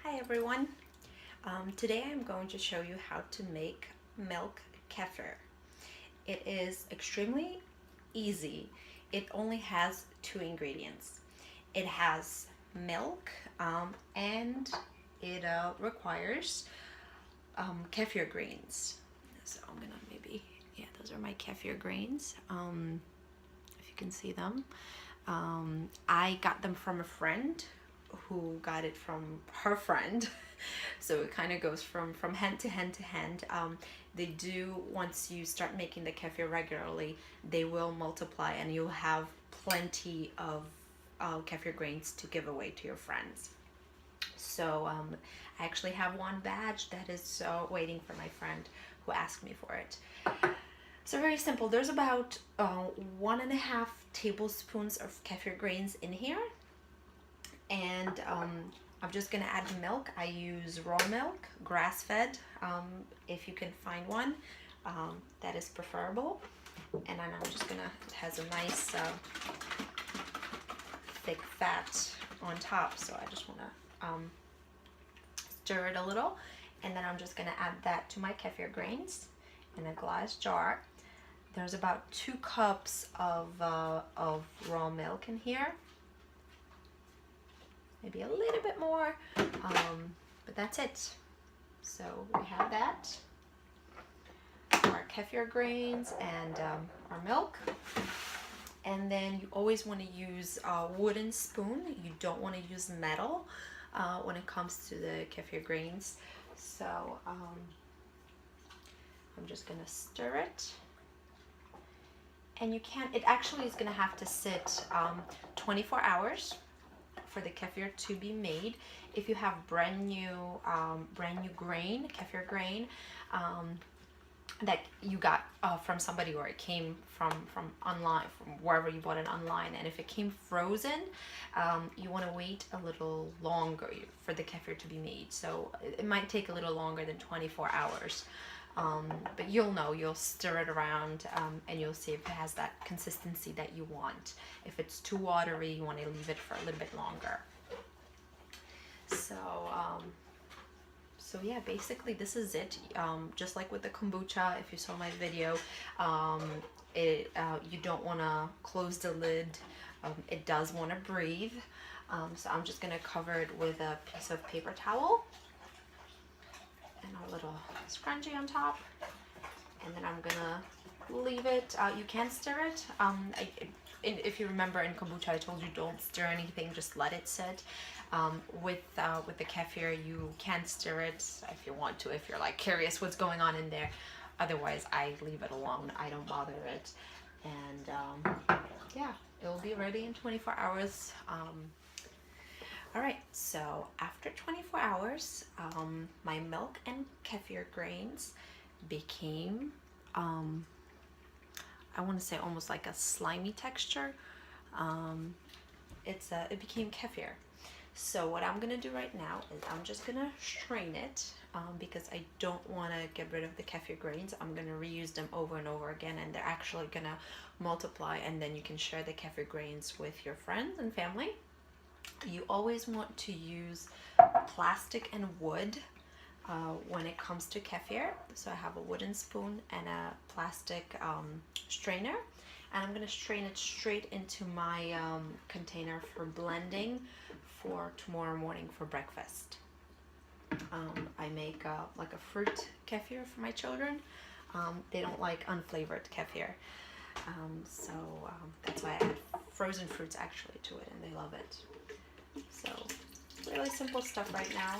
Hi everyone. Today I'm going to show you how to make milk kefir. It is extremely easy. It only has two ingredients. It has milk and it requires kefir grains. So I'm gonna those are my kefir grains. If you can see them. I got them from a friend who got it from her friend. So it kind of goes from hand to hand to hand. They do, once you start making the kefir regularly, they will multiply and you'll have plenty of kefir grains to give away to your friends. So I actually have one batch that is waiting for my friend who asked me for it. So very simple. There's about 1.5 tablespoons of kefir grains in here, and I'm just gonna add milk. I use raw milk, grass-fed, if you can find one, that is preferable. And then I'm just gonna, it has a nice thick fat on top, so I just wanna stir it a little, and then I'm just gonna add that to my kefir grains in a glass jar. There's about 2 cups of raw milk in here, maybe a little bit more, but that's it. So we have that, our kefir grains and our milk. And then you always want to use a wooden spoon. You don't want to use metal when it comes to the kefir grains. So I'm just gonna stir it. And you can't, it actually is gonna have to sit 24 hours for the kefir to be made. If you have brand new grain, kefir grain, that you got from somebody, or it came from online, from wherever you bought it online, and if it came frozen, you want to wait a little longer for the kefir to be made. So it might take a little longer than 24 hours. But you'll stir it around, and you'll see if it has that consistency that you want. If it's too watery, you want to leave it for a little bit longer. So yeah, basically this is it. Just like with the kombucha, if you saw my video, you don't want to close the lid. It does want to breathe. So I'm just gonna cover it with a piece of paper towel and a little scrunchie on top, and then I'm gonna leave it. You can stir it. If you remember in kombucha, I told you don't stir anything, just let it sit. With the kefir, you can stir it if you want to, if you're like curious what's going on in there. Otherwise, I leave it alone. I don't bother it, and yeah, it will be ready in 24 hours. All right, so after 24 hours, my milk and kefir grains became, I want to say almost like a slimy texture. It became kefir. So what I'm gonna do right now is I'm just gonna strain it, because I don't want to get rid of the kefir grains. I'm gonna reuse them over and over again, and they're actually gonna multiply, and then you can share the kefir grains with your friends and family. You always want to use plastic and wood when it comes to kefir. So I have a wooden spoon and a plastic strainer, and I'm going to strain it straight into my container for blending for tomorrow morning for breakfast. I make like a fruit kefir for my children. They don't like unflavored kefir, so that's why I add frozen fruits actually to it, and they love it. So really simple stuff right now.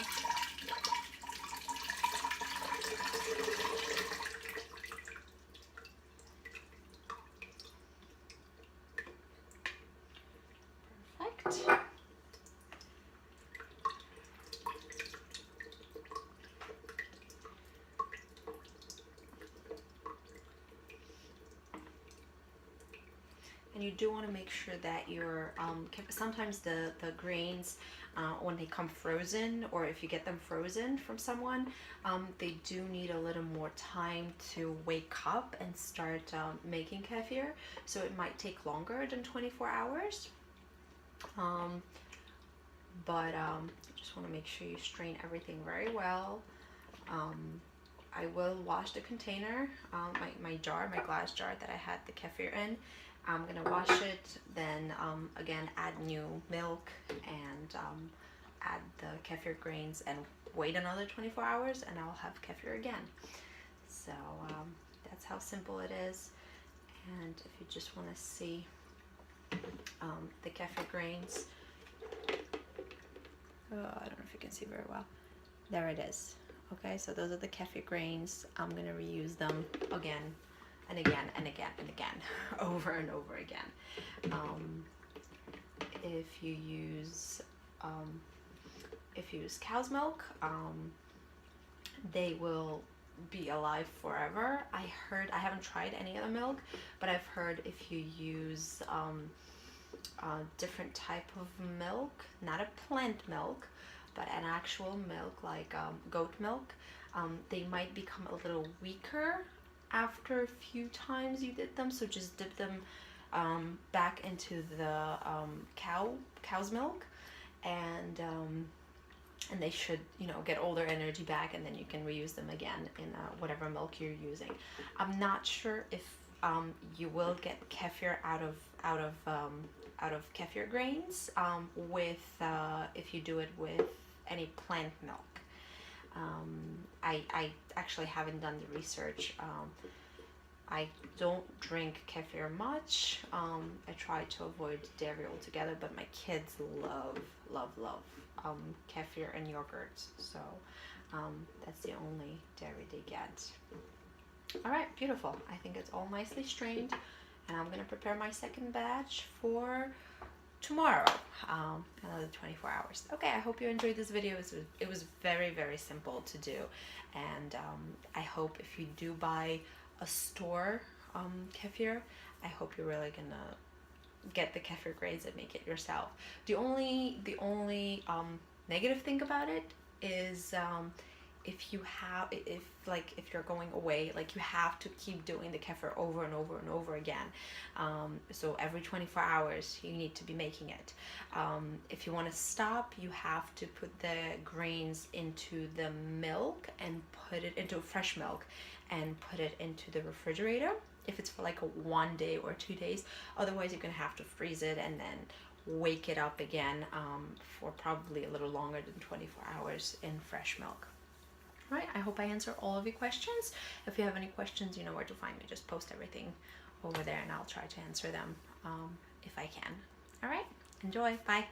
Perfect. And you do want to make sure that your sometimes the grains, when they come frozen, or if you get them frozen from someone, they do need a little more time to wake up and start making kefir, so it might take longer than 24 hours. but you just want to make sure you strain everything very well. I will wash the container, my jar, my glass jar that I had the kefir in. I'm gonna wash it, then again add new milk and add the kefir grains and wait another 24 hours and I'll have kefir again. So that's how simple it is. And if you just want to see the kefir grains, oh, I don't know if you can see very well. There it is. Okay, so those are the kefir grains. I'm gonna reuse them again and again and again and again, over and over again. If you use cow's milk, they will be alive forever. I haven't tried any other milk, but I've heard if you use a different type of milk, not a plant milk, but an actual milk like goat milk, they might become a little weaker after a few times you did them. So just dip them back into the cow's milk, and they should, you know, get all their energy back, and then you can reuse them again in whatever milk you're using. I'm not sure if you will get kefir out of kefir grains with if you do it with any plant milk. I actually haven't done the research. I don't drink kefir much. I try to avoid dairy altogether, but my kids love kefir and yogurt, so that's the only dairy they get. All right, beautiful. I think it's all nicely strained, and I'm gonna prepare my second batch for tomorrow, another 24 hours. Okay, I hope you enjoyed this video. It was very, very simple to do, and I hope if you do buy a store kefir, I hope you're really gonna get the kefir grains and make it yourself. The only negative thing about it is if you're going away, like you have to keep doing the kefir over and over and over again. So every 24 hours you need to be making it. If you want to stop, you have to put the grains into the milk and put it into fresh milk and put it into the refrigerator if it's for like a 1 day or 2 days. Otherwise you're gonna have to freeze it and then wake it up again for probably a little longer than 24 hours in fresh milk. All right, I hope I answered all of your questions. If you have any questions, you know where to find me. Just post everything over there and I'll try to answer them if I can. All right, enjoy. Bye.